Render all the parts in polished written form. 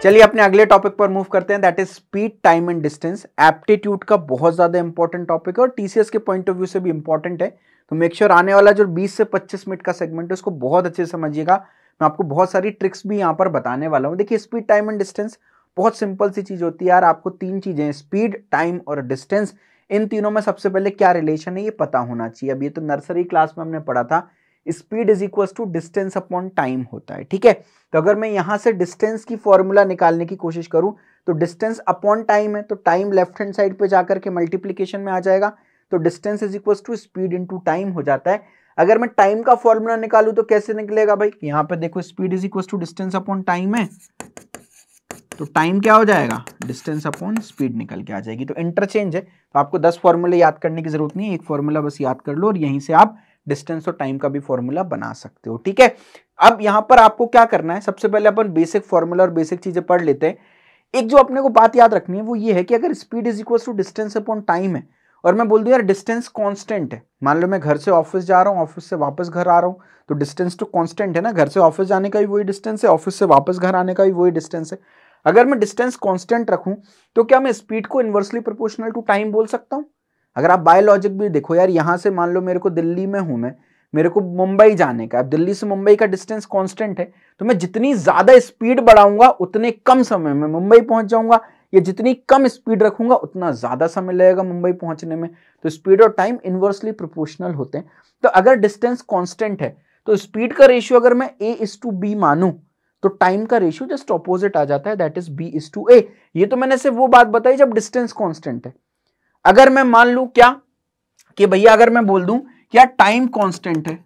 चलिए अपने अगले टॉपिक पर मूव करते हैं, that is speed, time and distance. Aptitude का बहुत ज्यादा इंपॉर्टेंट टॉपिक है और टीसीएस के पॉइंट ऑफ व्यू से भी इंपॉर्टेंट है, तो मेक श्योर आने वाला जो 20 से 25 मिनट का सेगमेंट है उसको बहुत अच्छे से समझिएगा। मैं आपको बहुत सारी ट्रिक्स भी यहाँ पर बताने वाला हूँ। देखिए स्पीड, टाइम एंड डिस्टेंस बहुत सिंपल सी चीज होती है यार, आपको तीन चीजें स्पीड, टाइम और डिस्टेंस, इन तीनों में सबसे पहले क्या रिलेशन है ये पता होना चाहिए। अब ये तो नर्सरी क्लास में हमने पढ़ा था, speed is equal to distance upon time होता है, ठीक है। तो अगर मैं यहां से डिस्टेंस की फॉर्मूला निकालने की कोशिश करूं तो डिस्टेंस अपॉन टाइम है, तो टाइम लेफ्ट हैंड साइड पे जाकर के मल्टीप्लीकेशन में आ जाएगा, तो distance is equal to speed into time हो जाता है। अगर मैं टाइम का फॉर्मूला निकालूं तो कैसे निकलेगा भाई, यहाँ पे देखो speed is equal to distance upon time है, तो टाइम क्या हो जाएगा, डिस्टेंस अपॉन स्पीड निकल के आ जाएगी। तो इंटरचेंज है, तो आपको 10 फॉर्मूले याद करने की जरूरत नहीं है, एक फॉर्मूला बस याद कर लो और यहीं से आप डिस्टेंस और टाइम का भी फॉर्मूला बना सकते हो, ठीक है। अब यहां पर आपको क्या करना है, सबसे पहले अपन बेसिक फॉर्मूला और बेसिक चीजें पढ़ लेते हैं। एक जो अपने को बात याद रखनी है वो ये है कि अगर speed is equal to distance upon time है और मैं बोल दूं यार डिस्टेंस कांस्टेंट है, मान लो मैं घर से ऑफिस जा रहा हूं, ऑफिस से वापस घर आ रहा हूं, तो डिस्टेंस तो कांस्टेंट है ना, घर से ऑफिस जाने का भी वही डिस्टेंस है, ऑफिस से वापस घर आने का भी वही डिस्टेंस है। अगर मैं डिस्टेंस कांस्टेंट रखूं तो क्या मैं स्पीड को इनवर्सली प्रोपोर्शनल टू टाइम बोल सकता हूं। अगर आप बायोलॉजिक भी देखो यार, यहां से मान लो मेरे को दिल्ली में हूं मैं, मेरे को मुंबई जाने का, अब दिल्ली से मुंबई का डिस्टेंस कांस्टेंट है, तो मैं जितनी ज्यादा स्पीड बढ़ाऊंगा उतने कम समय में मुंबई पहुंच जाऊंगा, या जितनी कम स्पीड रखूंगा उतना ज्यादा समय लगेगा मुंबई पहुंचने में। तो स्पीड और टाइम इनवर्सली प्रोपोर्शनल होते हैं। तो अगर डिस्टेंस कांस्टेंट है तो स्पीड का रेशियो अगर मैं A:B मानूं तो टाइम का रेशियो जस्ट ऑपोजिट आ जाता है, दैट इज B:A। ये तो मैंने सिर्फ वो बात बताई जब डिस्टेंस कांस्टेंट है। अगर मैं मान लूं क्या कि भैया अगर मैं बोल दूं क्या टाइम कांस्टेंट है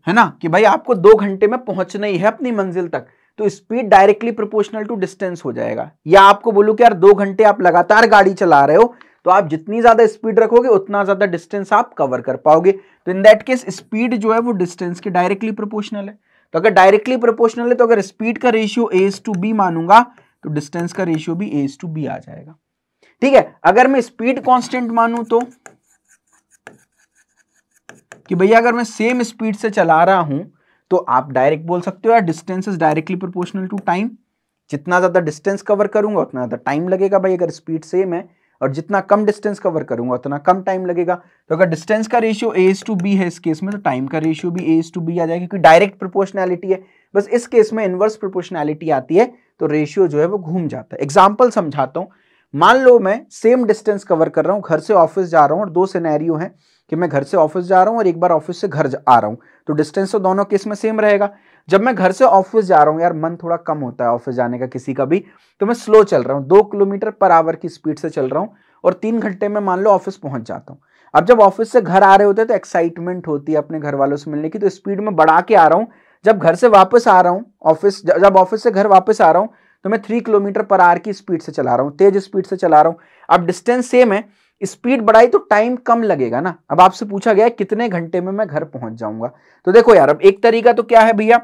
ना, कि भाई आपको 2 घंटे में पहुंचना ही है अपनी मंजिल तक, तो speed directly proportional to distance हो जाएगा। या आपको बोलूं कि यार 2 घंटे आप लगातार गाड़ी चला रहे हो, तो आप जितनी ज्यादा स्पीड रखोगे उतना ज्यादा डिस्टेंस आप कवर कर पाओगे। तो इन दैट केस स्पीड जो है वो डिस्टेंस के डायरेक्टली प्रोपोर्शनल है। तो अगर डायरेक्टली प्रोपोर्शनल है तो अगर स्पीड का रेशियो A:B मानूंगा तो डिस्टेंस का रेशियो भी A:B आ जाएगा, ठीक है। अगर मैं स्पीड कांस्टेंट मानूं तो कि भैया अगर मैं सेम स्पीड से चला रहा हूं तो आप डायरेक्ट बोल सकते हो यार distance is directly proportional to time, जितना ज्यादा डिस्टेंस कवर करूंगा उतना ज्यादा टाइम लगेगा भाई, अगर स्पीड सेम है, और जितना कम डिस्टेंस कवर करूंगा उतना कम टाइम लगेगा। तो अगर डिस्टेंस का रेशियो A:B है इस केस में, तो टाइम का रेशियो भी A:B आ जाएगा, क्योंकि डायरेक्ट प्रोपोर्शनैलिटी है। बस इस केस में इनवर्स प्रोपोर्शनैलिटी आती है तो रेशियो जो है वो घूम जाता है। एग्जाम्पल समझाता हूं, मान लो मैं सेम डिस्टेंस कवर कर रहा हूं, घर से ऑफिस जा रहा हूं, और 2 सिनेरियो हैं कि मैं घर से ऑफिस जा रहा हूं और एक बार ऑफिस से घर आ रहा हूं, तो डिस्टेंस तो दोनों केस में सेम रहेगा। जब मैं घर से ऑफिस जा रहा हूं, यार मन थोड़ा कम होता है ऑफिस जाने का किसी का भी, तो मैं स्लो चल रहा हूं, 2 किलोमीटर पर आवर की स्पीड से चल रहा हूं और 3 घंटे में मान लो ऑफिस पहुंच जाता हूं। अब जब ऑफिस से घर आ रहे होते हैं तो एक्साइटमेंट होती है अपने घर वालों से मिलने की, तो स्पीड में बढ़ा के आ रहा हूं। जब घर से वापस आ रहा हूं जब ऑफिस से घर वापस आ रहा हूं तो मैं 3 किलोमीटर पर आवर की स्पीड से चला रहा हूं, तेज स्पीड से चला रहा हूं। अब डिस्टेंस सेम है, स्पीड बढ़ाई तो टाइम कम लगेगा ना। अब आपसे पूछा गया है कितने घंटे में मैं घर पहुंच जाऊंगा, तो देखो यार अब एक तरीका तो क्या है भैया,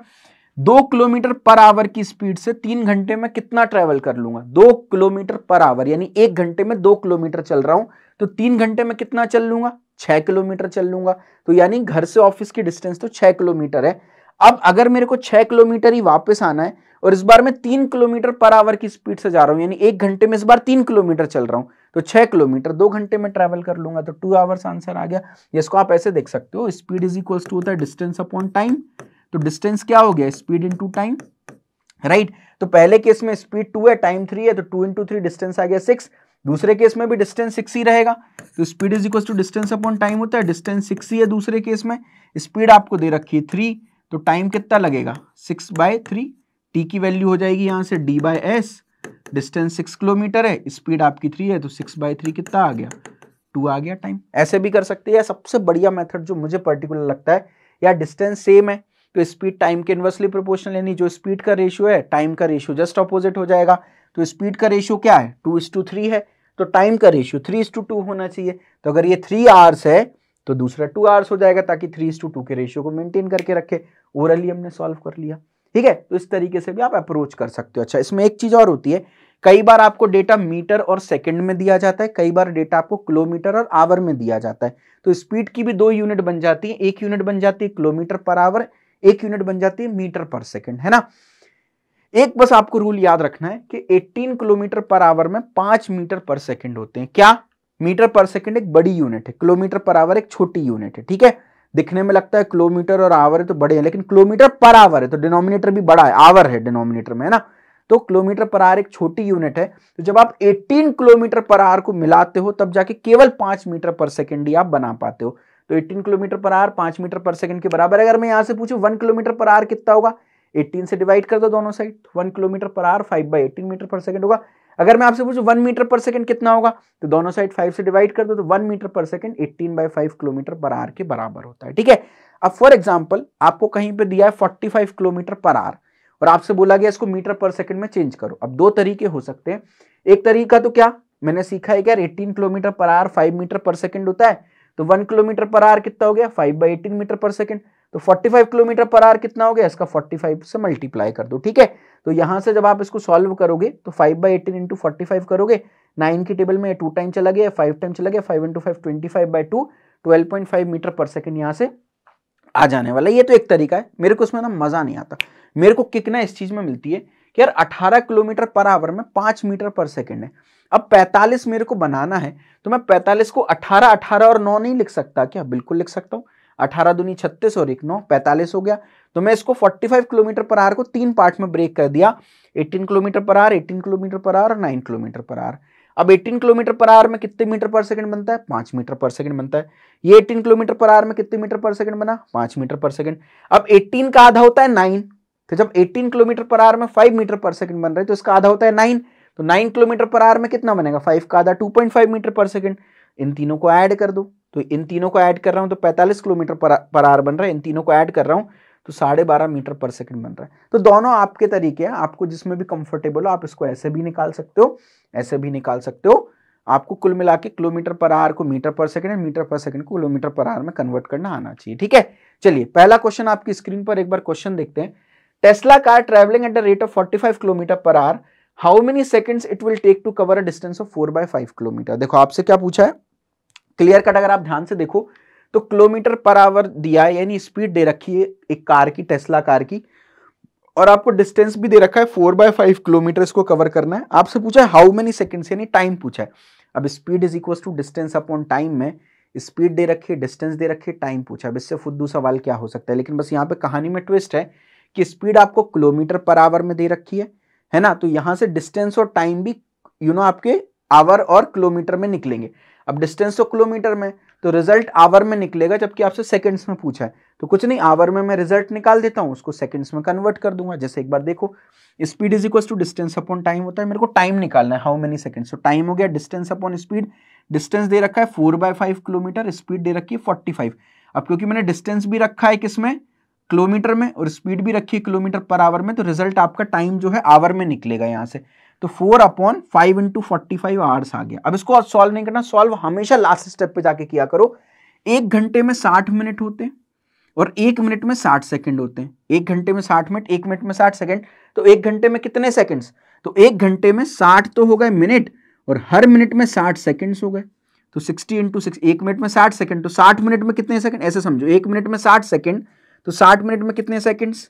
2 किलोमीटर पर आवर की स्पीड से 3 घंटे में कितना ट्रेवल कर लूंगा, 2 किलोमीटर पर आवर, यानी 1 घंटे में 2 किलोमीटर चल रहा हूं, तो 3 घंटे में कितना चल लूंगा, 6 किलोमीटर चल लूंगा। तो यानी घर से ऑफिस की डिस्टेंस तो 6 किलोमीटर है। अब अगर मेरे को 6 किलोमीटर ही वापस आना है और इस बार मैं 3 किलोमीटर पर आवर की स्पीड से जा रहा हूं, यानी 1 घंटे में इस बार 3 किलोमीटर चल रहा हूं, तो 6 किलोमीटर 2 घंटे में ट्रेवल कर लूंगा, तो 2 आवर्स आंसर आ गया। इसको आप ऐसे देख सकते हो, स्पीड इज इक्वल टू होता है डिस्टेंस अपॉन टाइम, तो डिस्टेंस क्या हो गया, स्पीड इनटू टाइम, राइट। तो पहले केस में स्पीड 2 है, टाइम 3 है, तो 2 इंटू 3 डिस्टेंस आ गया 6। दूसरे केस में भी डिस्टेंस 6 ही रहेगा, तो speed is equal to distance upon time होता है, डिस्टेंस 6 ही है दूसरे केस में, स्पीड आपको दे रखी है 3, तो टाइम कितना लगेगा 6/3, टी की वैल्यू हो जाएगी यहां से D/S, डिस्टेंस 6 किलोमीटर है, स्पीड आपकी 3 है, तो 6/3 कितना आ गया 2 आ गया टाइम। ऐसे भी कर सकते हैं, सबसे बढ़िया मेथड जो मुझे पर्टिकुलर लगता है, या डिस्टेंस सेम है तो स्पीड टाइम के इनवर्सली प्रोपोर्शनल, यानी जो स्पीड का रेशियो है टाइम का रेशियो जस्ट ऑपोजिट हो जाएगा। तो स्पीड का रेशियो क्या है 2:3 है, तो टाइम का रेशियो 3:2 होना चाहिए। तो अगर ये 3 आवर्स है तो दूसरा 2 आवर्स हो जाएगा, ताकि 3:2 के रेशियो को मेंटेन करके रखे। ओरली हमने सॉल्व कर लिया, ठीक है। तो इस तरीके से भी आप अप्रोच कर सकते हो। अच्छा, इसमें एक चीज और होती है, कई बार आपको डेटा मीटर और सेकंड में दिया जाता है, कई बार डेटा आपको किलोमीटर और आवर में दिया जाता है। तो स्पीड की भी 2 यूनिट बन जाती है, एक यूनिट बन जाती है किलोमीटर पर आवर, एक यूनिट बन जाती है मीटर पर सेकंड, है ना। एक बस आपको रूल याद रखना है कि 18 किलोमीटर पर आवर में 5 मीटर पर सेकंड होते हैं। क्या? मीटर पर सेकंड एक बड़ी यूनिट है, किलोमीटर पर आवर एक छोटी यूनिट है, ठीक है। दिखने में लगता है किलोमीटर और आवर है तो बड़े हैं, लेकिन किलोमीटर पर आवर है तो डिनोमिनेटर भी बड़ा है, आवर है डिनोमिनेटर में, है ना। तो किलोमीटर पर आवर एक छोटी यूनिट है, तो जब आप 18 किलोमीटर पर आवर को मिलाते हो तब जाके केवल 5 मीटर पर सेकंड ही आप बना पाते हो। तो 18 kilometre per our 5 metre per second के बराबर है। अगर मैं यहां से पूछूं 1 किलोमीटर पर आवर कितना होगा, 18 से डिवाइड कर दो दोनों side, 1 kilometre per hour 5/18 metre per second होगा। अगर मैं आपसे पूछूं 1 मीटर पर सेकंड कितना होगा, तो दोनों साइड 5 से डिवाइड कर दो, तो 1 metre per second 18/5 kilometre per our के बराबर होता है, ठीक है। अब फॉर एग्जांपल आपको कहीं पे दिया है 45 किलोमीटर पर आवर और आपसे बोला गया इसको मीटर पर सेकंड में चेंज करो। अब दो तरीके हो सकते हैं। एक तरीका तो क्या मैंने सीखा है कि यार 18 kilometre per our 5 metre per second होता है, तो 1 किलोमीटर पर आवर कितना हो गया 5/18 मीटर पर सेकंड। तो 45 किलोमीटर पर आवर कितना हो गया, इसका 45 से मल्टीप्लाई कर दो, ठीक है। तो यहां से जब आप इसको सॉल्व करोगे तो 5/18 इंटू 45 करोगे, 9 की टेबल में 2 टाइम चला गया, 5 टाइम चला गया, 5 इंटू 5 25/2, 12.5 मीटर पर सेकंड यहां से आ जाने वाला। ये तो एक तरीका है, मेरे को उसमें ना मजा नहीं आता। मेरे को किक ना इस चीज में मिलती है कि यार 18 किलोमीटर पर आवर में 5 मीटर पर सेकंड है। अब 45 मेरे को बनाना है, तो मैं 45 को 18 18 और 9 नहीं लिख सकता क्या? बिल्कुल लिख सकता हूं। 18 दूनी 36 और 1 9 45 हो गया। तो मैं इसको 45 किलोमीटर पर आवर को 3 पार्ट में ब्रेक कर दिया, 18 kilometre per our, 18 kilometre per our और 9 किलोमीटर पर आवर। अब 18 किलोमीटर पर आवर में कितने मीटर पर सेकंड बनता है, 5 मीटर पर सेकंड बनता है। ये 18 किलोमीटर पर आवर में कितने मीटर पर सेकंड बना, 5 मीटर पर सेकंड। अब 18 का आधा होता है 9, तो जब 18 किलोमीटर पर आवर में 5 मीटर पर सेकंड बन रहा है तो इसका आधा होता है 9, तो 9 किलोमीटर पर आवर में कितना बनेगा, 5 का आधा 2.5 मीटर पर सेकंड। इन तीनों को ऐड कर दो, तो इन तीनों को ऐड कर रहा हूं तो 45 किलोमीटर पर आवर बन रहा है, इन तीनों को ऐड कर रहा हूं तो 12.5 मीटर पर सेकंड बन रहा है। तो दोनों आपके तरीके हैं, आपको जिसमें भी कंफर्टेबल हो आप इसको ऐसे भी निकाल सकते हो, ऐसे भी निकाल सकते हो। आपको कुल मिला के किलोमीटर पर आवर को metre per second, metre per second को किलोमीटर पर आवर में कन्वर्ट करना आना चाहिए, ठीक है। चलिए पहला क्वेश्चन आपकी स्क्रीन पर एक बार क्वेश्चन देखते हैं। Tesla car travelling at the rate of 45 kilometre per hour, how many seconds it will take to cover a distance of 4/5 kilometre. देखो आपसे क्या पूछा है, क्लियर कट अगर आप ध्यान से देखो तो किलोमीटर पर आवर दिया है, यानी स्पीड दे रखी है एक कार की, टेस्ला कार की, और आपको डिस्टेंस भी दे रखा है 4/5 किलोमीटर इसको कवर करना है। आपसे पूछा है हाउ मेनी सेकंड्स, यानी टाइम पूछा है। अब speed is equal to distance upon time में स्पीड दे रखी है, डिस्टेंस दे रखी है, टाइम पूछा है। अब इससे फुद्दू सवाल क्या हो सकता है, लेकिन बस यहाँ पे कहानी में ट्विस्ट है कि स्पीड आपको किलोमीटर पर आवर में दे रखी है ना, तो यहां से डिस्टेंस और टाइम भी आपके आवर और किलोमीटर में निकलेंगे। अब डिस्टेंस तो किलोमीटर में, तो रिजल्ट आवर में निकलेगा, जबकि आपसे सेकंड्स में पूछा है। तो कुछ नहीं, आवर में मैं रिजल्ट निकाल देता हूं, उसको सेकंड्स में कन्वर्ट कर दूंगा। जैसे एक बार देखो, speed is equal to distance upon time होता है, मेरे को टाइम निकालना है हाउ मेनी सेकंड्स। तो टाइम हो गया डिस्टेंस अपॉन स्पीड, डिस्टेंस दे रखा है 4/5 किलोमीटर, स्पीड दे रखी है 45। अब क्योंकि मैंने डिस्टेंस भी रखा है किसमें, किलोमीटर में, और स्पीड भी रखी है किलोमीटर पर आवर में, तो रिजल्ट आपका टाइम जो है आवर में निकलेगा यहां से। तो 4/5 इंटू 45 आवर्स आ गया। अब इसको सॉल्व नहीं करना, सॉल्व हमेशा लास्ट स्टेप पे जाके किया करो। 1 घंटे में 60 मिनट होते हैं और 1 मिनट में 60 सेकंड होते हैं। 1 घंटे में 60 मिनट, 1 मिनट में 60 सेकंड, तो 1 घंटे में कितने सेकंड्स, तो 1 घंटे में 60 तो हो गए मिनट, और हर मिनट में 60 सेकंड्स हो गए। तो 60 इंटू 6, 1 मिनट में 60 सेकंड, तो 60 मिनट में कितने सेकंड, ऐसे समझो 1 मिनट में 60 सेकंड, तो 60 मिनट में कितने सेकंड्स,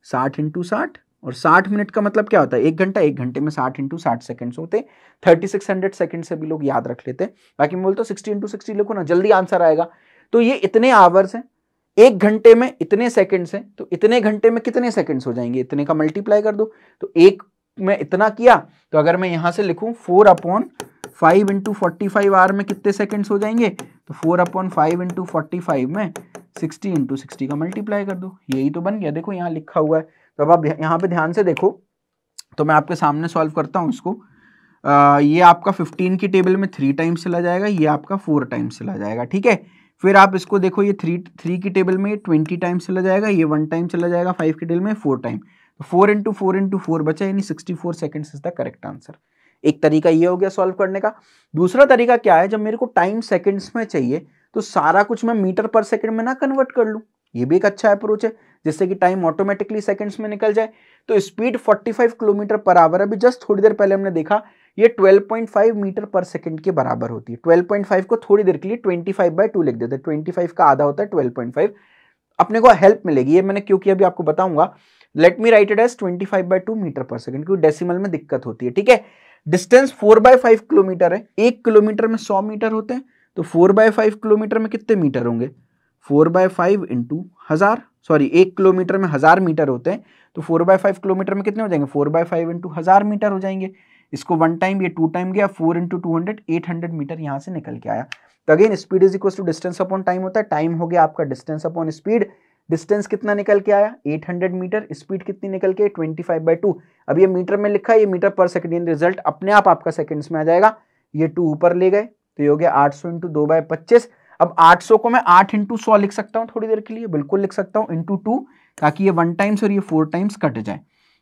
60 इंटू 60, और 60 मिनट का मतलब क्या होता है 1 घंटा, 1 घंटे में 60 इंटू 60 सेकंड्स होते हैं। 3600 सेकंड से भी लोग याद रख लेते हैं, बाकी मैं बोलता हूँ 60 इंटू 60 लिखो ना, जल्दी आंसर आएगा। तो ये इतने आवर्स हैं, 1 घंटे में इतने सेकंड्स हैं, तो इतने घंटे में कितने सेकंड्स हो जाएंगे, इतने का मल्टीप्लाई कर दो। तो 1 में इतना किया, तो अगर मैं यहां से लिखूं 4/5 इंटू 45 आवर में कितने सेकंड्स हो जाएंगे, तो 4/5 इंटू 45 में 60 इंटू 60 का मल्टीप्लाई कर दो, यही तो बन गया। देखो यहाँ लिखा हुआ है, तो अब आप यहाँ पे ध्यान से देखो, तो मैं आपके सामने सॉल्व करता हूँ इसको। ये आपका 15 की टेबल में 3 टाइम्स चला जाएगा, ये आपका 4 टाइम्स चला जाएगा, ठीक है। फिर आप इसको देखो, ये 3 की टेबल में 20 टाइम्स चला जाएगा, ये 1 टाइम चला जाएगा, 5 की टेबल में 4 टाइम, तो 4 इंटू 4 इंटू 4 बचा, यानी 64 seconds is the correct answer. एक तरीका ये हो गया सॉल्व करने का। दूसरा तरीका क्या है, जब मेरे को टाइम सेकंड्स में चाहिए तो सारा कुछ मैं मीटर पर सेकंड में ना कन्वर्ट कर लूं, ये भी एक अच्छा अप्रोच है, जिससे कि टाइम ऑटोमेटिकली सेकंड्स में निकल जाए। तो स्पीड 45 किलोमीटर पर आवर, अभी जस्ट थोड़ी देर पहले हमने देखा, ये 12.5 मीटर पर सेकंड के बराबर होती है। 12.5 को थोड़ी देर के लिए 25/2 लिख देते हैं, 25 का आधा होता है 12.5। अपने को हेल्प मिलेगी। ये मैंने क्यों किया अभी आपको बताऊंगा। Let me write it as 25/2 metre per second, क्योंकि डेसिमल में दिक्कत होती है। ठीक है, डिस्टेंस 4/5 किलोमीटर है। 1 किलोमीटर में 100 मीटर होते हैं, तो 4/5 किलोमीटर में कितने मीटर होंगे? 4/5 इंटू 1000, सॉरी 1 किलोमीटर में 1000 मीटर होते हैं, तो 4/5 किलोमीटर में कितने हो जाएंगे? 4/5 इंटू 1000 मीटर हो जाएंगे। इसको 1 टाइम, ये 2 टाइम गया, 4 इंटू 200, 800 मीटर यहां से निकल के आया। तो again speed is equal to distance upon time होता है। टाइम हो गया आपका डिस्टेंस अपॉन स्पीड। डिस्टेंस कितना निकल के आया? 800 मीटर। स्पीड कितनी निकल के? 25/2। अब ये मीटर में लिखा है, ये मीटर पर सेकंड, रिजल्ट अपने आप आपका सेकंड्स में आ जाएगा। ये 2 ऊपर ले गए, तो ये हो गया 800 इंटू 2/25। अब 800 को मैं 8 इंटू 100 लिख सकता हूं थोड़ी देर के लिए, बिल्कुल लिख सकता हूं, इंटू 2, ताकि ये 1 टाइम्स और ये 4 टाइम्स कट जाए।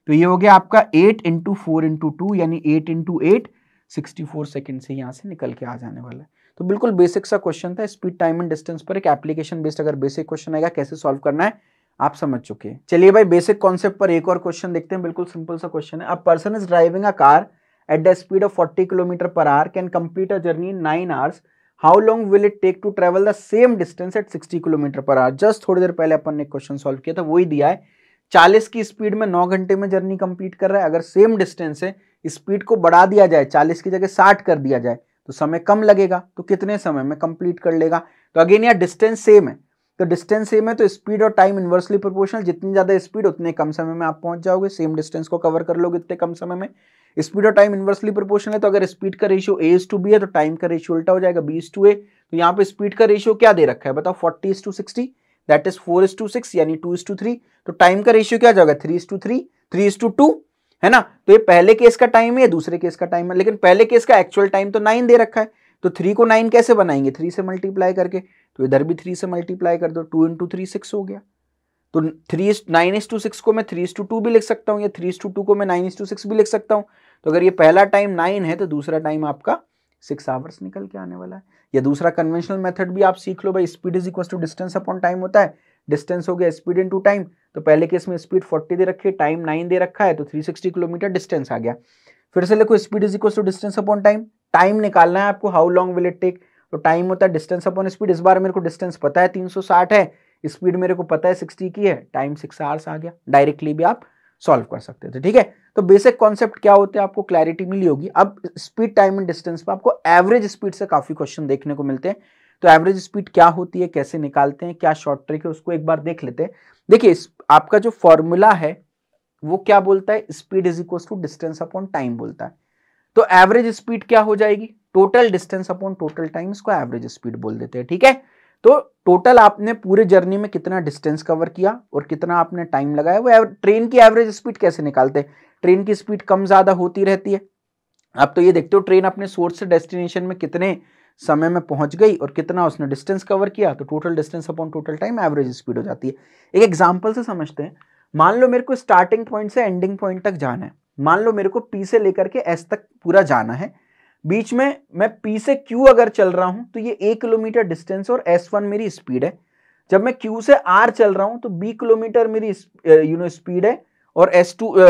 तो ये हो गया आपका 8 इंटू 4 इंटू 2, यानी 8 इंटू 8, 64 सेकंड से यहां से निकल के आ जाने वाला है। तो बिल्कुल बेसिक सा क्वेश्चन था, स्पीड टाइम एंड डिस्टेंस पर एक एप्लीकेशन बेस्ड अगर बेसिक क्वेश्चन आएगा कैसे सॉल्व करना है आप समझ चुके हैं। चलिए भाई बेसिक कॉन्सेप्ट पर एक और क्वेश्चन देखते हैं, बिल्कुल सिंपल सा क्वेश्चन है। A person is driving a car at the speed of 40 kilometre per hour, can complete a journey in 9 hours, how long will it take to travel the same distance at 60 kilometre per hour. Just थोड़ी देर पहले अपन ने question solve किया था, वही दिया है। 40 की स्पीड में 9 घंटे में जर्नी कंप्लीट कर रहा है। अगर सेम डिस्टेंस है, स्पीड को बढ़ा दिया जाए, 40 की जगह 60 कर दिया जाए, तो समय कम लगेगा, तो कितने समय में कंप्लीट कर लेगा? तो अगेन यार डिस्टेंस सेम है, तो डिस्टेंस सेम है तो स्पीड और टाइम इनवर्सली प्रोपोर्शनल, जितनी ज्यादा स्पीड उतने कम समय में आप पहुंच जाओगे, सेम डिस्टेंस को कवर कर लोगे इतने कम समय में। स्पीड और टाइम इनवर्सली प्रोपोर्शनल है, तो अगर स्पीड का रेशियो A:B है तो टाइम का रेशियो उल्टा हो जाएगा B:A। तो यहाँ पे स्पीड का रेशियो क्या दे रखा है बताओ? 40:60, दैट इज 4:6, यानी 2:3। तो टाइम का रेशियो क्या जाएगा? 3:3, 3:2, है ना। तो ये पहले केस का टाइम है, दूसरे केस का टाइम है, लेकिन पहले केस का एक्चुअल टाइम तो 9 दे रखा है, तो 3 को 9 कैसे बनाएंगे? 3 से मल्टीप्लाई करके। तो इधर भी 3 से मल्टीप्लाई कर दो, 2 इंटू 3 6 हो गया। तो 9:6 को मैं 3:2 भी लिख सकता हूँ, या 3:2 को मैं 9:6 भी लिख सकता हूँ। तो अगर ये पहला टाइम 9 है तो दूसरा टाइम आपका 6 आवर्स निकल के आने वाला है। या दूसरा कन्वेंशनल मेथड भी आप सीख लो भाई, speed is equal to distance upon time होता है। डिस्टेंस हो गया स्पीड इनटू टाइम, तो पहले केस में स्पीड 40 दे रखी है, टाइम 9 दे रखा है, तो 360 किलोमीटर डिस्टेंस आ गया। फिर से लिखो speed is equal to distance upon time. Time निकालना है आपको, how long will it take, तो टाइम होता है डिस्टेंस अपॉन स्पीड। इस बार मेरे को डिस्टेंस पता है 360 है, स्पीड मेरे को पता है 60 की है, टाइम 6 आवर्स आ गया। डायरेक्टली भी आप सॉल्व कर सकते थे। ठीक है, तो बेसिक कॉन्सेप्ट क्या होते हैं आपको क्लैरिटी मिली होगी। अब स्पीड टाइम एंड डिस्टेंस पे आपको एवरेज स्पीड से काफी क्वेश्चन देखने को मिलते हैं। तो एवरेज स्पीड क्या होती है, कैसे निकालते हैं, क्या शॉर्ट ट्रिक है, उसको एक बार देख लेते हैं। देखिए आपका जो फॉर्मूला है वो क्या बोलता है? Speed is equal to distance upon time बोलता है। तो एवरेज स्पीड क्या हो जाएगी? Total distance upon total time, इसको एवरेज स्पीड बोल देते हैं। ठीक है, तो टोटल आपने पूरे जर्नी में कितना डिस्टेंस कवर किया और कितना आपने टाइम लगाया, वो ट्रेन की एवरेज स्पीड कैसे निकालते हैं? ट्रेन की स्पीड कम ज्यादा होती रहती है। आप तो ये देखते हो ट्रेन अपने सोर्स से डेस्टिनेशन में कितने समय में पहुंच गई और कितना उसने डिस्टेंस कवर किया, तो total distance upon total time average speed हो जाती है। एक एग्जांपल से समझते हैं। मान लो मेरे को स्टार्टिंग पॉइंट से एंडिंग पॉइंट तक जाना है। मान लो मेरे को P से लेकर के S तक पूरा जाना है। बीच में मैं P से Q अगर चल रहा हूं तो ये 1 किलोमीटर डिस्टेंस और S1 मेरी स्पीड है। जब मैं Q से R चल रहा हूं तो B किलोमीटर मेरी स्पीड है, और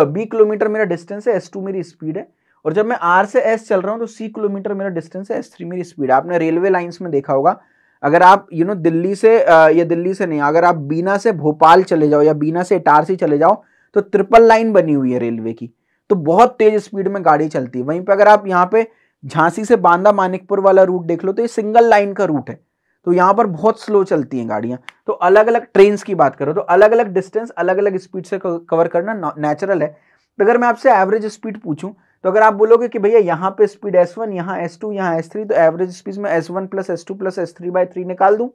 B किलोमीटर मेरा डिस्टेंस है, S2 मेरी स्पीड है। और जब मैं R से S चल रहा हूं तो C किलोमीटर मेरा डिस्टेंस है, S3 मेरी स्पीड है। आपने रेलवे लाइंस में देखा होगा, अगर आप दिल्ली से या दिल्ली से नहीं, अगर आप बीना से भोपाल चले जाओ या बीना से इटारसी चले जाओ तो ट्रिपल लाइन बनी हुई है रेलवे की, तो बहुत तेज स्पीड में गाड़ी चलती है। वहीं पे अगर आप यहाँ पे झांसी से बांदा मानिकपुर वाला रूट देख लो तो ये सिंगल लाइन का रूट है, तो यहाँ पर बहुत स्लो चलती हैं गाड़ियां। तो अलग अलग ट्रेन्स की बात करो तो अलग अलग डिस्टेंस अलग अलग स्पीड से कवर करना नेचुरल है। तो अगर मैं आपसे एवरेज स्पीड पूछूं तो अगर आप बोलोगे कि भैया यहाँ पे स्पीड S1, यहाँ S2, यहाँ S3, तो एवरेज स्पीड में S1 plus S2 plus S3/3 निकाल दूं,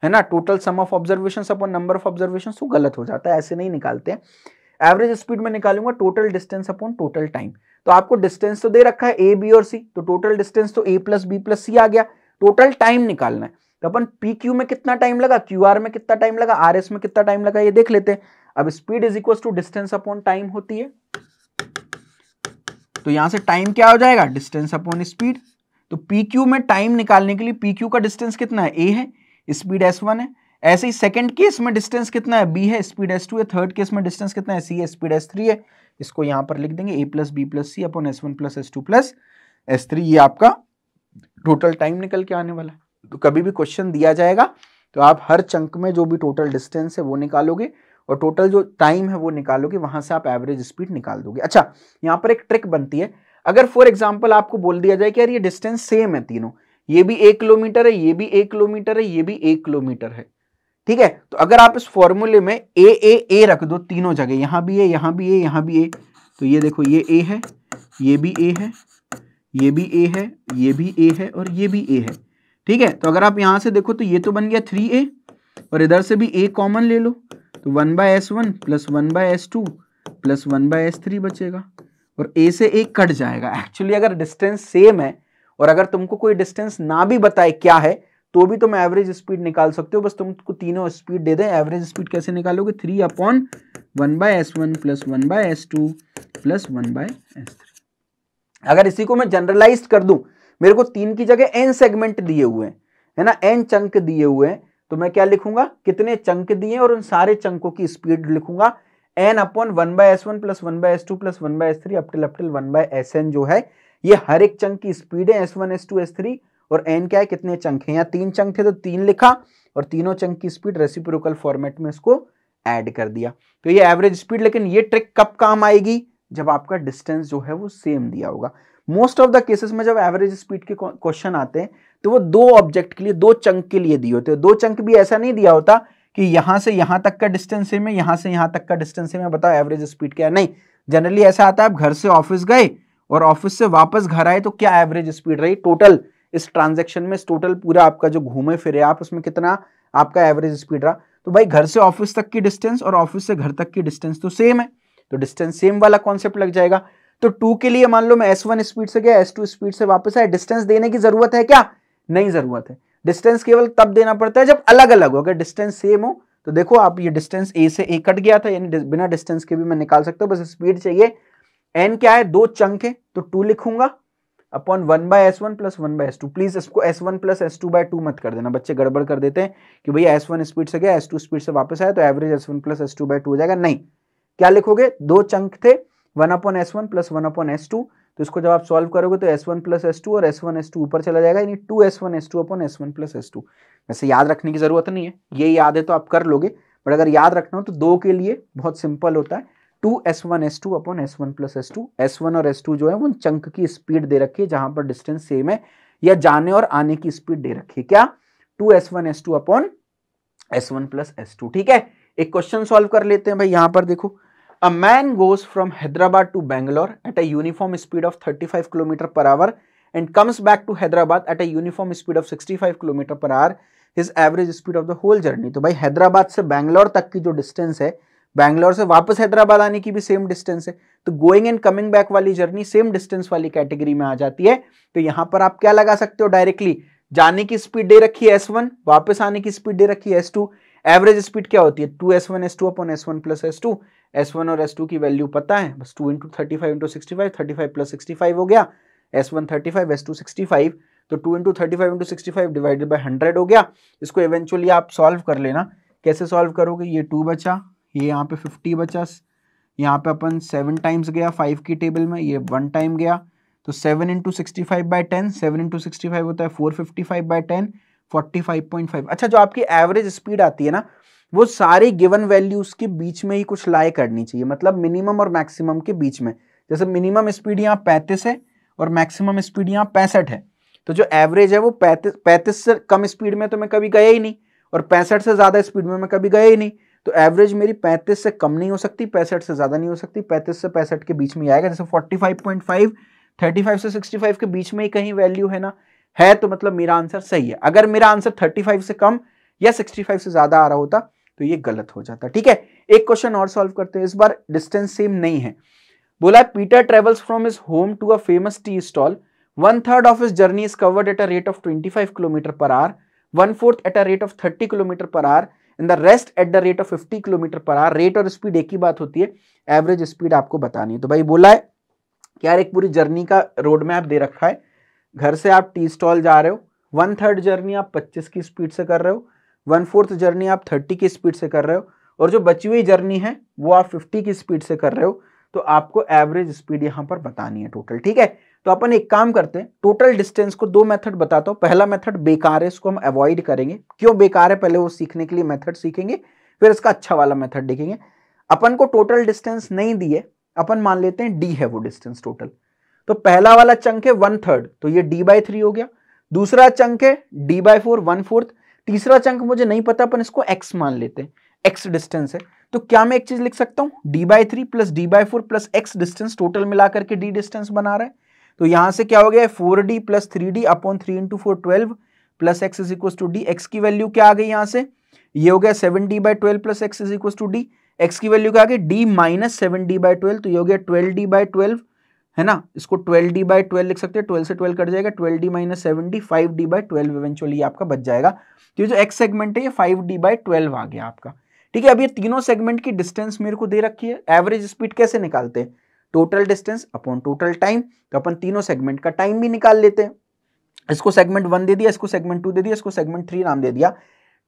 है ना। Total sum of observation upon number of observation, तो गलत हो जाता है, ऐसे नहीं निकालते हैं। एवरेज स्पीड में निकालूंगा total distance upon total time. तो आपको डिस्टेंस तो दे रखा है A, B और C, तो टोटल डिस्टेंस तो A plus B plus C आ गया। टोटल टाइम निकालना है, तो अपन PQ में कितना टाइम लगा, QR में कितना टाइम लगा, RS में कितना टाइम लगा, ये देख लेते हैं। अब speed is equal to distance upon time होती है, तो यहां से टाइम क्या हो जाएगा? Distance upon speed. तो PQ में टाइम निकालने के लिए PQ का डिस्टेंस कितना है? A है, स्पीड S1 है। ऐसे ही सेकंड केस में डिस्टेंस कितना है? B है, स्पीड S2 है। थर्ड केस में डिस्टेंस कितना है? C है, स्पीड S3 है। इसको यहां पर लिख देंगे A plus B plus C upon S1 plus S2 plus S3, ये आपका टोटल टाइम निकल के आने वाला है। तो कभी भी क्वेश्चन दिया जाएगा तो आप हर चंक में जो भी टोटल डिस्टेंस है वो निकालोगे और टोटल जो टाइम है वो निकालोगे, वहां से आप एवरेज स्पीड निकाल दोगे। अच्छा, यहाँ पर एक ट्रिक बनती है, अगर फॉर एग्जाम्पल आपको बोल दिया जाए कि यार ये डिस्टेंस सेम है तीनों, ये भी 1 किलोमीटर है, ये भी 1 किलोमीटर है, ये भी 1 किलोमीटर है, ठीक है, तो अगर आप इस फॉर्मूले में ए रख दो तीनों जगह, यहां भी है, यहां भी है, यहां भी ए, तो ये देखो ये ए है, ये भी ए है, ये भी ए है, ये भी ए है और ये भी ए है, ठीक है। तो अगर आप यहां से देखो तो ये तो बन गया 3a और इधर से भी a कॉमन ले लो तो 1/s1 plus 1/s2 plus 1/s3 बचेगा और a से a कट जाएगा। एक्चुअली अगर डिस्टेंस सेम है और अगर तुमको कोई डिस्टेंस ना भी बताए क्या है तो भी तुम एवरेज स्पीड निकाल सकते हो, बस तुमको तीनों स्पीड दे दें। एवरेज स्पीड कैसे निकालोगे? 3/1/s1 plus 1/s2 plus 1/s3। अगर इसी को मैं जनरलाइज कर दूं, मेरे को 3 की जगह n सेगमेंट दिए हुए हैं, है ना, n चंक दिए हुए हैं, तो मैं क्या लिखूंगा, कितने चंक दिए और उन सारे चंकों की स्पीड लिखूंगा n/1/s1 plus 1/s2 plus 1/s3 up till 1/sn जो है ये हर एक चंक की स्पीड है, s1 s2 s3 और n क्या है, कितने चंक हैं, यहाँ 3 चंक थे तो 3 लिखा और तीनों चंक की स्पीड रेसिप्रोकल फॉर्मेट में इसको ऐड कर दिया, तो ये एवरेज स्पीड। लेकिन ये ट्रिक कब काम आएगी? जब आपका डिस्टेंस जो है वो सेम दिया होगा। मोस्ट ऑफ द केसेस में जब एवरेज स्पीड के क्वेश्चन आते हैं तो वो 2 ऑब्जेक्ट के लिए, 2 चंक के लिए दिए होते हैं। 2 चंक भी ऐसा नहीं दिया होता कि यहां से यहां तक का डिस्टेंस सेम है, यहां से यहां तक का डिस्टेंस सेम है, बताओ एवरेज स्पीड क्या है। नहीं, जनरली ऐसा आता है आप घर से ऑफिस गए और ऑफिस से वापस घर आए तो क्या एवरेज स्पीड रही टोटल इस ट्रांजेक्शन में, इस टोटल पूरा आपका जो घूमे फिरे आप उसमें कितना आपका एवरेज स्पीड रहा। तो भाई घर से ऑफिस तक की डिस्टेंस और ऑफिस से घर तक की डिस्टेंस तो सेम है, तो डिस्टेंस सेम वाला कॉन्सेप्ट लग जाएगा। तो 2 के लिए मान लो मैं S1 स्पीड से गया, S2 स्पीड से वापस आया, डिस्टेंस देने की जरूरत है क्या? नहीं जरूरत है। डिस्टेंस केवल तब देना पड़ता है जब अलग अलग हो। अगर डिस्टेंस सेम हो तो देखो आप ये डिस्टेंस A से A कट गया था, यानी बिना डिस्टेंस के भी मैं निकाल सकता हूं, बस स्पीड चाहिए। n क्या है, 2 चंक है तो 2 लिखूंगा upon 1/s1 plus 1/s2। Please इसको s1 प्लस s2/2 मत कर देना, बच्चे गड़बड़ कर देते हैं कि भैया S1 स्पीड से गया, S2 स्पीड से वापस आया तो एवरेज S1 प्लस S2/2 हो जाएगा। नहीं, क्या लिखोगे, 2 चंक थे, 1/s1 प्लस 1/s2, तो इसको जब आप सॉल्व करोगे तो S1 प्लस S2 और S1 S2 ऊपर चला जाएगा, यानी 2S1 S2 upon S1 plus S2। वैसे याद रखने की जरूरत नहीं है, ये याद है तो आप कर लोगे, बट अगर याद रखना हो तो 2 के लिए बहुत सिंपल होता है, 2S1 S2 upon S1 plus S2। S1 और S2 जो है वो चंक की स्पीड दे रखी है जहां पर डिस्टेंस सेम है, या जाने और आने की स्पीड दे रखी है, क्या, 2S1 S2 upon S1 plus S2। ठीक है, एक क्वेश्चन सॉल्व कर लेते हैं भाई। यहां पर देखो, a man goes from Hyderabad to Bangalore at a uniform speed of 35 km per hour and comes back to Hyderabad at a uniform speed of 65 km per hour. His average speed of the whole journey। तो भाई हैदराबाद से बैंगलोर तक की जो distance है, बैंगलोर से वापस हैदराबाद आने की भी सेम डिस्टेंस है, तो गोइंग एंड कमिंग बैक वाली जर्नी सेम डिस्टेंस वाली कैटेगरी में आ जाती है। तो यहां पर आप क्या लगा सकते हो डायरेक्टली, जाने की स्पीड दे रखी है S1, वापस आने की स्पीड दे रखी है S2, एवरेज स्पीड क्या होती है 2S1 S2 upon S1 plus S2। S1 और S2 की वैल्यू पता है, बस 2 इंटू 35 इंटू 65, 35 प्लस 65 हो गया, S1 35 S2 65, तो 2 इंटू 35 इंटू 65 डिवाइडेड बाय 100 हो गया। इसको इवेंचुअली आप सॉल्व कर लेना, कैसे सॉल्व करोगे, ये 2 बचा, ये यहाँ पे 50 बचा, यहाँ पे अपन 7 टाइम्स गया 5 की टेबल में, ये 1 टाइम गया, तो 7 इंटू 65/10, 7 इंटू 65 होता है 455/10, 45.5। अच्छा, जो आपकी एवरेज स्पीड आती है ना, वो सारी गिवन वैल्यूज के बीच में ही कुछ लाई करनी चाहिए, मतलब मिनिमम और मैक्सिमम के बीच में। जैसे मिनिमम स्पीड यहाँ 35 है और मैक्सिमम स्पीड यहाँ 65 है, तो जो एवरेज है वो 35 से कम स्पीड में तो मैं कभी गया ही नहीं और 65 से ज्यादा स्पीड में मैं कभी गया ही नहीं, तो एवरेज मेरी 35 से कम नहीं हो सकती, 65 से ज्यादा नहीं हो सकती, 35 से 65 के बीच में आएगा। जैसे 45.5 35 से 65 के बीच में ही कहीं वैल्यू है ना, है, तो मतलब मेरा आंसर सही है। अगर मेरा आंसर 35 से कम या 65 से ज्यादा आ रहा होता तो ये गलत हो जाता। ठीक है, एक क्वेश्चन और सॉल्व करते हैं, इस बार डिस्टेंस सेम नहीं है। बोला Peter travels from his home to a famous tea stall, 1/3 of his journey is covered at a rate of 25 kilometre per hour, 1/4 at a rate of 30 kilometre per hour and the rest at the rate of 50 kilometre per hour. Rate और speed एक ही बात होती है, average speed आपको बतानी है। तो भाई बोला है कि यार एक पूरी जर्नी का रोड मैप दे रखा है, घर से आप टी स्टॉल जा रहे हो, 1/3 जर्नी आप 25 की स्पीड से कर रहे हो, 1/4 जर्नी आप 30 की स्पीड से कर रहे हो, और जो बची हुई जर्नी है वो आप 50 की स्पीड से कर रहे हो, तो आपको एवरेज स्पीड यहां पर बतानी है टोटल। ठीक है, तो अपन एक काम करते हैं, टोटल डिस्टेंस को दो मेथड बताता हूं। पहला मेथड बेकार है, इसको हम अवॉइड करेंगे। क्यों बेकार है, पहले वो सीखने के लिए मेथड सीखेंगे, फिर इसका अच्छा वाला मेथड देखेंगे। अपन को टोटल डिस्टेंस नहीं दी है, अपन मान लेते हैं डी है वो डिस्टेंस टोटल। तो पहला वाला चंक है 1/3, तो ये d/3 हो गया। दूसरा चंक है d/4 1/4। तीसरा चंक मुझे नहीं पता, अपन इसको x मान लेते हैं, x डिस्टेंस है। तो क्या मैं एक चीज लिख सकता हूं, d/3 plus d/4 plus x distance total मिलाकर के d डिस्टेंस बना रहा है। तो यहां से क्या हो गया, 4d plus 3d upon 3 × 4 12 plus x is equal to D. X की वैल्यू क्या आ गई यहां से, ये हो गया 7d/12 plus x is equal to D. X की वैल्यू क्या आ गई, d माइनस 7d/12, तो ये हो गया 12d/12 है ना। इसको 12d/12 लिख सकते हैं, 12 से 12 कट जाएगा, 12d minus 7d 5d/12 eventually आपका बच जाएगा। तो ये जो x सेगमेंट है ये 5d/12 आ गया आपका। ठीक है, अब ये तीनों सेगमेंट की डिस्टेंस मेरे को दे रखी है। एवरेज स्पीड कैसे निकालते हैं, total distance upon total time. तो अपन तीनों सेगमेंट का टाइम भी निकाल लेते हैं। इसको सेगमेंट 1 दे दिया, इसको सेगमेंट 2 दे दिया, इसको सेगमेंट 3 नाम दे दिया।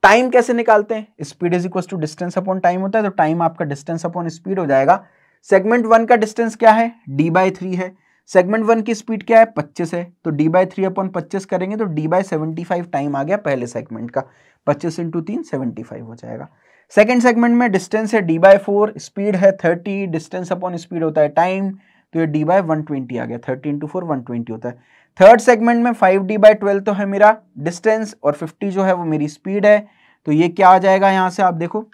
टाइम कैसे निकालते हैं, speed is equal to distance upon time होता है, तो टाइम आपका डिस्टेंस अपॉन स्पीड हो जाएगा। सेगमेंट 1 का डिस्टेंस क्या है, d/3 है। सेगमेंट 1 की स्पीड क्या है, 25 है, तो d/3 अपॉन 25 करेंगे तो d/75 टाइम आ गया पहले सेगमेंट का। 25 × 3 75 हो जाएगा। सेकंड सेगमेंट में डिस्टेंस है d/4, स्पीड है 30, डिस्टेंस अपॉन स्पीड होता है टाइम, तो ये d/120 आ गया। 30 × 4 120 होता है। थर्ड सेगमेंट में 5d/12 तो है मेरा डिस्टेंस और 50 जो है वो मेरी स्पीड है। तो ये क्या आ जाएगा, यहां से आप देखो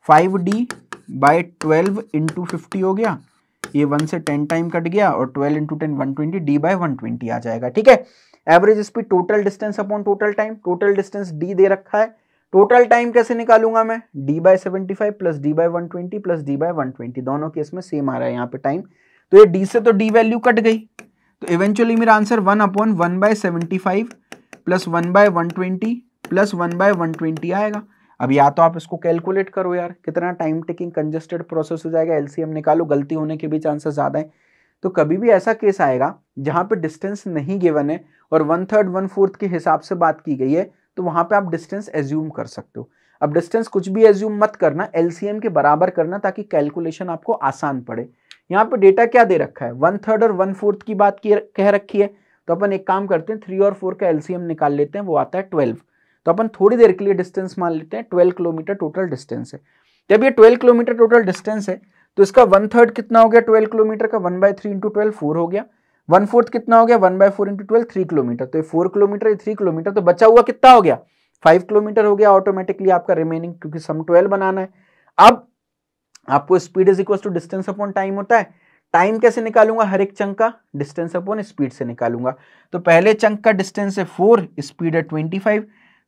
5d/12 × 50 हो गया, ये 1 से 10 टाइम कट गया, और 12 × 10 120, d/120 आ जाएगा। ठीक है, average speed total distance upon total time. Total distance d दे रखा है, टोटल टाइम कैसे निकालूंगा मैं, d/75 plus d/120 plus d/120, दोनों केस में सेम आ रहा है यहाँ पे टाइम। तो ये d से तो d वैल्यू कट गई, तो इवेंचुअली मेरा आंसर 1/1/75 प्लस 1/120 प्लस 1/120 आएगा। अब या तो आप इसको कैलकुलेट करो यार, कितना टाइम टेकिंग कंजेस्टेड प्रोसेस हो जाएगा, एलसीएम निकालो, गलती होने के भी चांसेस ज्यादा है। तो कभी भी ऐसा केस आएगा जहां पे डिस्टेंस नहीं गिवन है और 1/3 1/4 के हिसाब से बात की गई है, तो वहां पे आप डिस्टेंस एज्यूम कर सकते हो। अब डिस्टेंस कुछ भी एज्यूम मत करना, एलसीएम के बराबर करना, ताकि कैलकुलेशन आपको आसान पड़े। यहाँ पे डेटा क्या दे रखा है, 1/3 और 1/4 की बात कह रखी है। तो अपन एक काम करते हैं, 3 और 4 का एलसीएम निकाल लेते हैं, वो आता है 12। तो अपन थोड़ी देर के लिए डिस्टेंस मान लेते हैं, 12 किलोमीटर टोटल डिस्टेंस है। जब ये 12 किलोमीटर टोटल डिस्टेंस है, तो इसका 1/3 कितना हो गया 12 किलोमीटर का, 1/3 × 12 4 हो गया। 1/4 कितना हो गया, 1/4 × 12 3 किलोमीटर, तो ये 4 किलोमीटर, ये 3 किलोमीटर, तो बचा हुआ कितना हो गया, 5 किलोमीटर हो गया ऑटोमेटिकली आपका रिमेनिंग, क्योंकि सम 12 बनाना है। अब आपको speed is equal to distance upon time होता है। टाइम कैसे निकालूंगा, हर एक चंक का डिस्टेंस अपॉन स्पीड से निकालूंगा। तो पहले चंक का डिस्टेंस है 4, स्पीड है 25,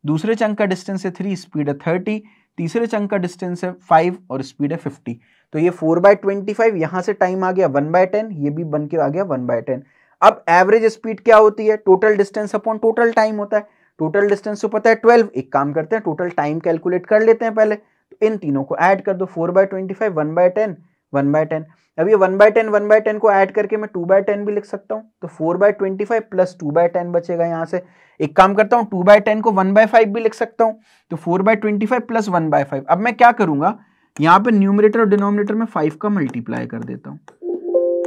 दूसरे चंक का डिस्टेंस है 3, स्पीड है 30, तीसरे चंक का डिस्टेंस है 5 और स्पीड है 50। तो ये 4/25, यहां से टाइम आ गया 1/10, ये भी बन के आ गया 1/10। अब एवरेज स्पीड क्या होती है, total distance upon total time होता है। टोटल डिस्टेंस तो पता है 12, एक काम करते हैं टोटल टाइम कैलकुलेट कर लेते हैं पहले। तो इन तीनों को ऐड कर दो, 4/25 1/10 1/10। अब ये 1/10 को ऐड करके मैं 2/10 भी लिख सकता हूँ, तो 4/25 प्लस 2/10 बचेगा। यहाँ से एक काम करता हूँ, 2/10 को 1/5 भी लिख सकता हूँ, तो 4/25 प्लस 1/5। अब मैं क्या करूंगा, यहाँ पे न्यूमरेटर और डिनोमिनेटर में 5 का मल्टीप्लाई कर देता हूँ,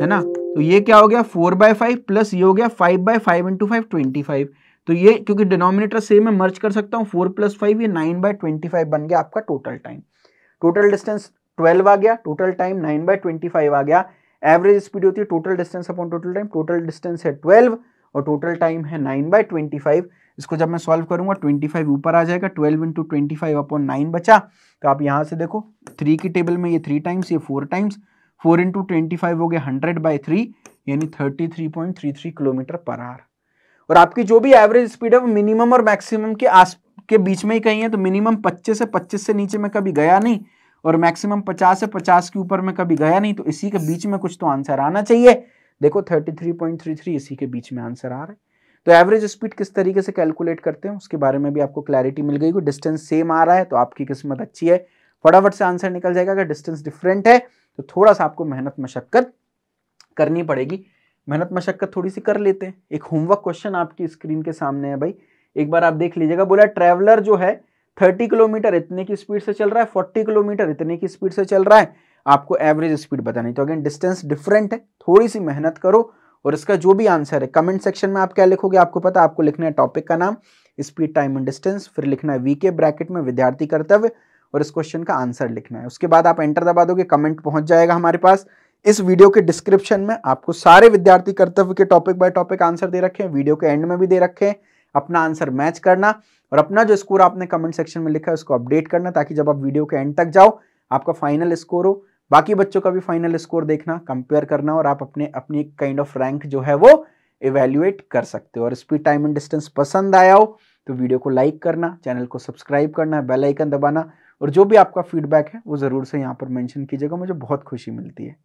है ना। तो ये क्या हो गया 4/5 प्लस ये हो गया 5/5 × 5 25। तो ये क्योंकि डिनोमिनेटर सेम है मर्ज कर सकता हूँ, 4 + 5 ये 9/25 बन गया आपका टोटल टाइम। टोटल डिस्टेंस 12 आ गया, टोटल टाइम 9/25 आ गया। एवरेज स्पीड होती है total distance upon total time. Total distance है 12 और टोटल टाइम है 9/25। इसको जब मैं सॉल्व करूंगा 25 ऊपर आ जाएगा, 12 × 25 अपॉन 9 बचा। तो आप यहाँ से देखो 3 की टेबल में ये 3 टाइम्स, ये 4 टाइम्स, 4 × 25 हो गया 100/3, यानी 33.33 किलोमीटर पर आवर। और आपकी जो भी एवरेज स्पीड है वो मिनिमम और मैक्सिमम के बीच में ही कहीं है। तो मिनिमम 25 से नीचे में कभी गया नहीं, और मैक्सिमम 50 से 50 के ऊपर में कभी गया नहीं। तो इसी के बीच में कुछ तो आंसर आना चाहिए। देखो 33.33 इसी के बीच में आंसर आ रहा है। तो एवरेज स्पीड किस तरीके से कैलकुलेट करते हैं उसके बारे में भी आपको क्लैरिटी मिल गई। डिस्टेंस सेम आ रहा है तो आपकी किस्मत अच्छी है, फटाफट से आंसर निकल जाएगा। अगर डिस्टेंस डिफरेंट है तो थोड़ा सा आपको मेहनत मशक्कत करनी पड़ेगी। मेहनत मशक्कत थोड़ी सी कर लेते हैं। एक होमवर्क क्वेश्चन आपकी स्क्रीन के सामने है भाई, एक बार आप देख लीजिएगा। बोला ट्रैवलर जो है 30 किलोमीटर इतने की स्पीड से चल रहा है, 40 किलोमीटर इतने की स्पीड से चल रहा है, आपको एवरेज स्पीड बतानी। तो अगेन डिस्टेंस डिफरेंट है, थोड़ी सी मेहनत करो और इसका जो भी आंसर है कमेंट सेक्शन में आप क्या लिखोगे आपको पता है, आपको लिखना है टॉपिक का नाम, स्पीड, टाइम एंड डिस्टेंस, फिर लिखना है वीके ब्रैकेट में विद्यार्थी कर्तव्य और इस क्वेश्चन का आंसर लिखना है। उसके बाद आप एंटर दबा दोगे, कमेंट पहुंच जाएगा हमारे पास। इस वीडियो के डिस्क्रिप्शन में आपको सारे विद्यार्थी कर्तव्य के टॉपिक बाय टॉपिक आंसर दे रखे हैं, वीडियो के एंड में भी दे रखे हैं। अपना आंसर मैच करना और अपना जो स्कोर आपने कमेंट सेक्शन में लिखा है उसको अपडेट करना, ताकि जब आप वीडियो के एंड तक जाओ आपका फाइनल स्कोर हो, बाकी बच्चों का भी फाइनल स्कोर देखना, कंपेयर करना और आप अपनी काइंड ऑफ रैंक जो है वो इवेल्युएट कर सकते हो। और स्पीड, टाइम एंड डिस्टेंस पसंद आया हो तो वीडियो को लाइक करना, चैनल को सब्सक्राइब करना, बेल आइकन दबाना और जो भी आपका फीडबैक है वो जरूर से यहाँ पर मेंशन कीजिएगा, मुझे बहुत खुशी मिलती है।